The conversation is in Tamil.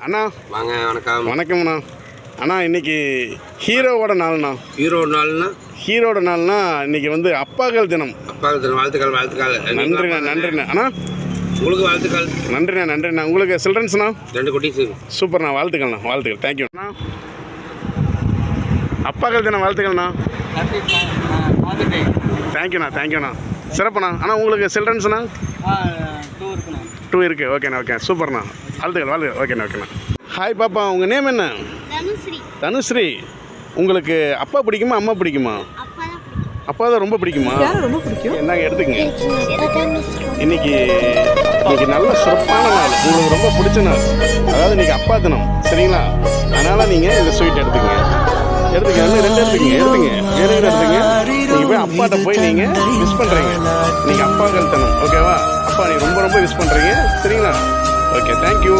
அண்ணா வாங்க. வணக்கம். வணக்கம்ண்ணா. அண்ணா இன்னைக்கு ஹீரோவோட நாள்ண்ணா. ஹீரோட நாள்னா இன்னைக்கு வந்து அப்பாக்கள் தினம். வாழ்த்துக்கள். நன்றிண்ணா. நன்றிண்ணா. அண்ணா உங்களுக்கு வாழ்த்துக்கள். நன்றிண்ணா. உங்களுக்கு சில்ட்ரன்ஸ்ண்ணா? 2 குட்டீஸ். சூப்பர்ண்ணா. வாழ்த்துக்கள்ண்ணா. வாழ்த்துக்கள். தேங்க்யூ அண்ணா. அப்பாக்கள் தினம் வாழ்த்துக்கள்ண்ணா. தேங்க்யூண்ணா. சிறப்புண்ணா. அண்ணா உங்களுக்கு சில்ட்ரன்ஸ்ண்ணா? 2 இருக்குது. ஓகேண்ணா. சூப்பர்ண்ணா. வாழ்த்துக்கள். ஓகேண்ணா. ஹாய் பாப்பா, உங்கள் நேம் என்ன? தனுஸ்ரீ. உங்களுக்கு அப்பா பிடிக்குமா அம்மா பிடிக்குமா? அப்பா தான் ரொம்ப பிடிக்குமா? என்னங்க எடுத்துக்கங்க. இன்னைக்கு நல்ல சிறப்பான நாள், உங்களுக்கு ரொம்ப பிடிச்ச நாள். அதாவது இன்னைக்கு அப்பா தினம், சரிங்களா? அதனால் நீங்கள் இந்த ஸ்வீட் எடுத்துங்க. இன்னும் 2 எடுத்துங்க. நீங்கள் போய் அப்பாட்ட போய் நீங்கள் விஷ் பண்ணுறீங்க. இன்னைக்கு அப்பாக்கள் தினம், ஓகேவா? அப்பா நீங்கள் ரொம்ப விஷ் பண்ணுறீங்க, சரிங்களா? Okay, thank you.